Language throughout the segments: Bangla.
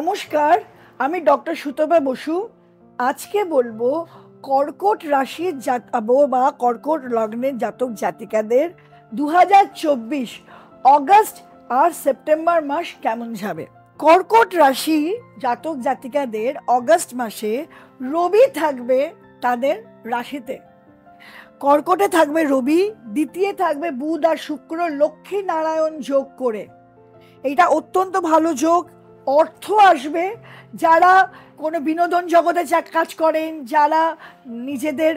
নমস্কার, আমি ডক্টর সুতপা বসু। আজকে বলবো কর্কট রাশির বা কর্কট লগ্নের জাতক জাতিকাদের 2024 অগস্ট আর সেপ্টেম্বর মাস কেমন যাবে। কর্কট রাশি জাতক জাতিকাদের অগস্ট মাসে রবি থাকবে তাদের রাশিতে। কর্কটে থাকবে রবি, দ্বিতীয় থাকবে বুধ আর শুক্র লক্ষ্মী নারায়ণ যোগ করে। এটা অত্যন্ত ভালো যোগ। অর্থ আসবে, যারা কোনো বিনোদন জগতে কাজ করেন, যারা নিজেদের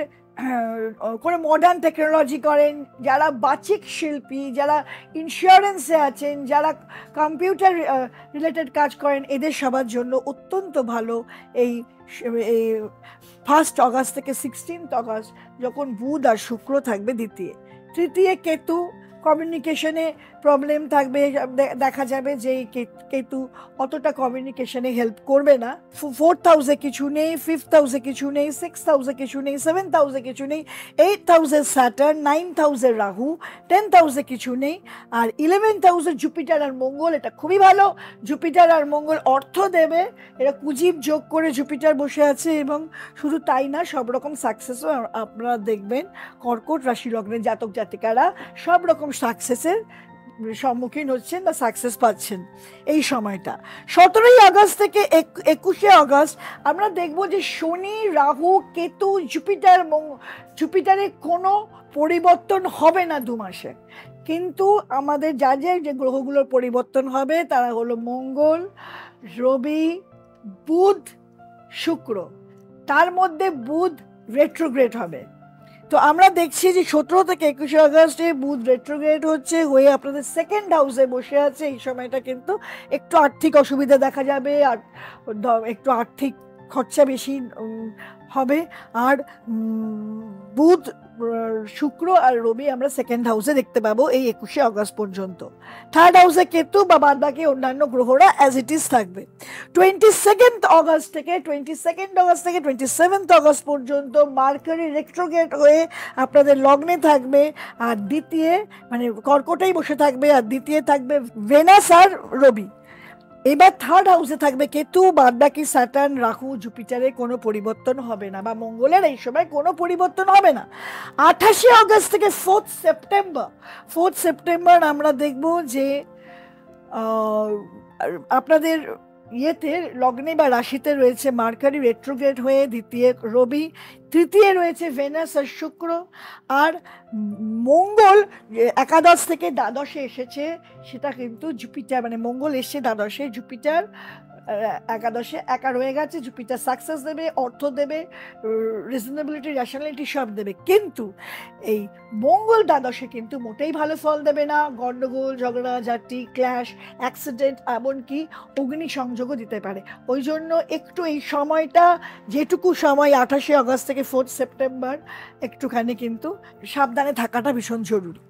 কোনো মডার্ন টেকনোলজি করেন, যারা বাচিক শিল্পী, যারা ইন্স্যুরেন্সে আছেন, যারা কম্পিউটার রিলেটেড কাজ করেন, এদের সবার জন্য অত্যন্ত ভালো এই 1 অগস্ট থেকে 16 অগস্ট, যখন বুধ আর শুক্র থাকবে দ্বিতীয়। তৃতীয় কেতু, কমিউনিকেশনে প্রবলেম থাকবে, দেখা যাবে যে কেতু অতটা কমিউনিকেশনে হেল্প করবে না। 4th হাউসে কিছু নেই, 5th হাউসে কিছু নেই, 6th হাউসে কিছু নেই, 7th হাউসে কিছু নেই, 8th হাউসে স্যাটার্ন, 9th হাউসে রাহু, 10th হাউসে কিছু নেই, আর 11th হাউসে জুপিটার আর মঙ্গল। এটা খুবই ভালো। জুপিটার আর মঙ্গল অর্থ দেবে, এরা কুজিব যোগ করে জুপিটার বসে আছে। এবং শুধু তাই না, সব রকম সাকসেসও আপনারা দেখবেন কর্কট রাশি লগ্নের জাতক জাতিকারা সব রকম সাকসেসের সম্মুখীন হচ্ছেন বা সাকসেস পাচ্ছেন এই সময়টা। 17 আগস্ট থেকে 21 আগস্ট আমরা দেখব যে শনি, রাহু, কেতু, জুপিটারের কোনো পরিবর্তন হবে না 2 মাসে। কিন্তু আমাদের যে গ্রহগুলোর পরিবর্তন হবে তারা হলো মঙ্গল, রবি, বুধ, শুক্র। তার মধ্যে বুধ রেট্রোগ্রেড হবে। তো আমরা দেখছি যে 17 থেকে 21 আগস্টে বুধ রেট্রোগ্রেড হচ্ছে, হয়ে আপনাদের 2nd হাউসে বসে আছে। এই সময়টা কিন্তু একটু আর্থিক অসুবিধা দেখা যাবে, আর একটু আর্থিক খরচা বেশি হবে। আর বুধ, শুক্র আর রবি আমরা 2nd হাউসে দেখতে পাবো এই 21 আগস্ট পর্যন্ত। 3rd হাউসে কেতু বা বাদ বাকি অন্যান্য গ্রহরা অ্যাজ ইট ইজ থাকবে। 22nd আগস্ট থেকে 27th আগস্ট পর্যন্ত মার্কারি রেট্রোগ্রেড হয়ে আপনাদের লগ্নে থাকবে, আর দ্বিতীয় মানে কর্কটেই বসে থাকবে, আর দ্বিতীয় থাকবে ভেনাস আর রবি। এবার 3rd হাউসে থাকবে কেতু, বাদ বাকি স্যাটার্ন, রাহু, জুপিটারের কোনো পরিবর্তন হবে না, বা মঙ্গলের এই সময় কোনো পরিবর্তন হবে না। 28 আগস্ট থেকে 4th সেপ্টেম্বর আমরা দেখব যে আপনাদের ইয়েতে লগ্নে বা রাশিতে রয়েছে মার্কারি রেট্রোগ্রেড হয়ে দ্বিতীয় রবি, তৃতীয় রয়েছে ভেনাস আর শুক্র, আর মঙ্গল একাদশ থেকে দ্বাদশে এসেছে। সেটা কিন্তু জুপিটার, মানে মঙ্গল এসে দ্বাদশে, জুপিটার একাদশে একা রয়ে গেছে। জুপিটার সাকসেস দেবে, অর্থ দেবে, রিজনেবিলিটি, রেশনালিটি সব দেবে। কিন্তু এই মঙ্গল দ্বাদশে কিন্তু মোটেই ভালো ফল দেবে না। গন্ডগোল, ঝগড়াঝাটি, ক্ল্যাশ, অ্যাক্সিডেন্ট, এমনকি অগ্নি সংযোগও দিতে পারে। ওই জন্য একটু এই সময়টা, যেটুকু সময় 28 আগস্ট থেকে 4th সেপ্টেম্বর, একটুখানি কিন্তু সাবধানে থাকাটা ভীষণ জরুরি।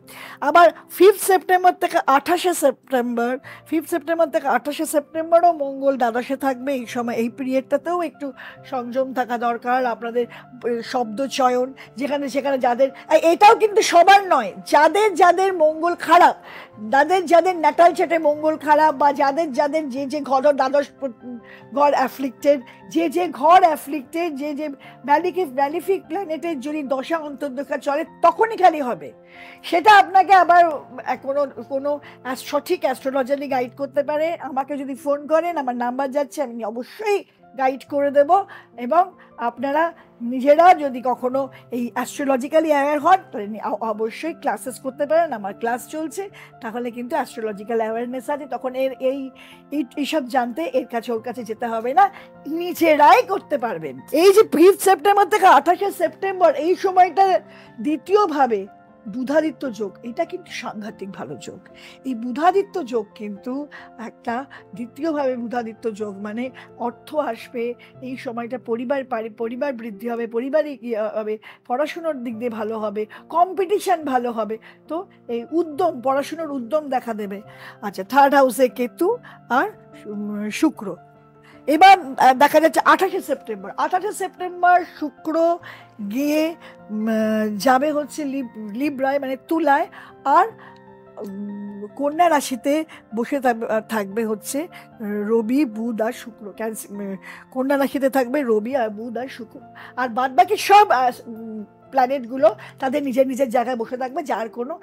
আবার 5th সেপ্টেম্বর থেকে 28 সেপ্টেম্বরও মঙ্গল দ্বাদশে থাকবে। এই সময়, এই পিরিয়ডটাতেও একটু সংযম থাকা দরকার। আপনাদের শব্দ চয়ন, যেখানে সেখানে যাদের, এটাও কিন্তু সবার নয়, যাদের মঙ্গল খারাপ, যাদের ন্যাটাল চার্টে মঙ্গল খারাপ, বা যাদের যে ঘর দ্বাদশ ঘর অ্যাফ্লিক্টেড, যে ম্যালিফিক প্ল্যানেটের যদি দশা অন্তর্দশা চলে তখনই খালি হবে। সেটা আপনাকে আবার কোনো সঠিক অ্যাস্ট্রোলজারই গাইড করতে পারে। আমাকে যদি ফোন করেন, আমার নাম্বার যাচ্ছে, আমি অবশ্যই গাইড করে দেব। এবং আপনারা নিজেরা যদি কখনো এই অ্যাস্ট্রোলজিক্যালি অ্যাওয়্যার হন, তাহলে অবশ্যই ক্লাসেস করতে পারেন। আমার ক্লাস চলছে, তাহলে কিন্তু অ্যাস্ট্রোলজিক্যাল অ্যাওয়ারনেস আছে, তখন এইসব জানতে এর কাছে ওর কাছে যেতে হবে না, নিজেরাই করতে পারবেন। এই যে 5th সেপ্টেম্বর থেকে 28 সেপ্টেম্বর, এই সময়টা দ্বিতীয়ভাবে বুধাদিত্য যোগ, এটা কিন্তু সাংঘাতিক ভালো যোগ। এই বুধাদিত্য যোগ কিন্তু একটা দ্বিতীয়ভাবে বুধাদিত্য যোগ, মানে অর্থ আসবে এই সময়টা, পরিবার বৃদ্ধি হবে, পরিবারে হবে, পড়াশুনোর দিক দিয়ে ভালো হবে, কম্পিটিশন ভালো হবে। তো এই পড়াশুনোর উদ্যম দেখা দেবে। আচ্ছা, 3rd হাউসে কেতু আর শুক্র। এবার দেখা যাচ্ছে 28 সেপ্টেম্বর শুক্র গিয়ে যাবে হচ্ছে লিব্রায়, মানে তুলায়, আর কন্যা রাশিতে বসে থাকবে হচ্ছে রবি, বুধ আর শুক্র। কন্যা রাশিতে থাকবে রবি আর বুধ আর শুক্র, আর বাদ বাকি সব প্ল্যানেটগুলো তাদের নিজের নিজের জায়গায় বসে থাকবে, যার কোনো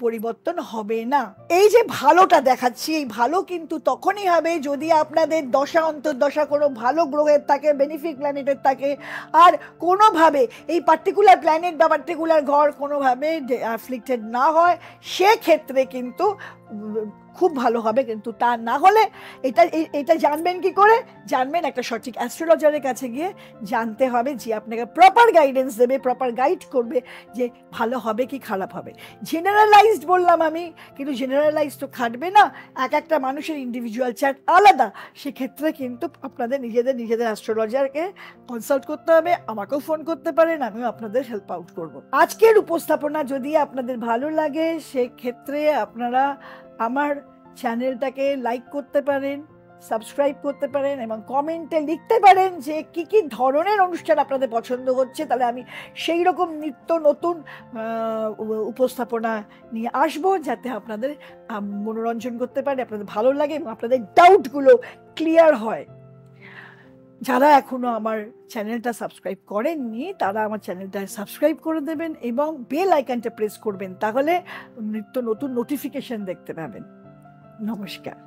পরিবর্তন হবে না। এই যে ভালোটা দেখাচ্ছি, এই ভালো কিন্তু তখনই হবে যদি আপনাদের দশা অন্তর্দশা কোনো ভালো গ্রহের থাকে, বেনিফিক প্ল্যানেটের থাকে, আর কোনোভাবে এই পার্টিকুলার প্ল্যানেট বা পার্টিকুলার ঘর কোনোভাবে অ্যাফ্লিক্টেড না হয়, সেক্ষেত্রে কিন্তু খুব ভালো হবে। কিন্তু তা না হলে এটা জানবেন কি করে? জানবেন একটা সঠিক অ্যাস্ট্রোলজারের কাছে গিয়ে জানতে হবে, যে আপনাকে প্রপার গাইডেন্স দেবে, প্রপার গাইড করবে যে ভালো হবে কি খারাপ হবে। জেনারেলাইজড বললাম আমি, কিন্তু জেনারেলাইজ তো খাটবে না, এক একটা মানুষের ইন্ডিভিজুয়াল চার্ট আলাদা। সেক্ষেত্রে কিন্তু আপনাদের নিজেদের অ্যাস্ট্রোলজারকে কনসাল্ট করতে হবে। আমাকেও ফোন করতে পারেন, আমিও আপনাদের হেল্প আউট করব। আজকের উপস্থাপনা যদি আপনাদের ভালো লাগে, সেক্ষেত্রে আপনারা আমার চ্যানেলটাকে লাইক করতে পারেন, সাবস্ক্রাইব করতে পারেন, এবং কমেন্টে লিখতে পারেন যে কি কি ধরনের অনুষ্ঠান আপনাদের পছন্দ হচ্ছে। তাহলে আমি সেই রকম নিত্য নতুন উপস্থাপনা নিয়ে আসবো, যাতে আপনাদের মনোরঞ্জন করতে পারে, আপনাদের ভালো লাগে এবং আপনাদের ডাউটগুলো ক্লিয়ার হয়। যারা এখনো আমার চ্যানেলটা সাবস্ক্রাইব করেননি, তারা আমার চ্যানেলটা সাবস্ক্রাইব করে দেবেন এবং বেল আইকনটা প্রেস করবেন, তাহলে নিত্য নতুন নোটিফিকেশন দেখতে পাবেন। নমস্কার।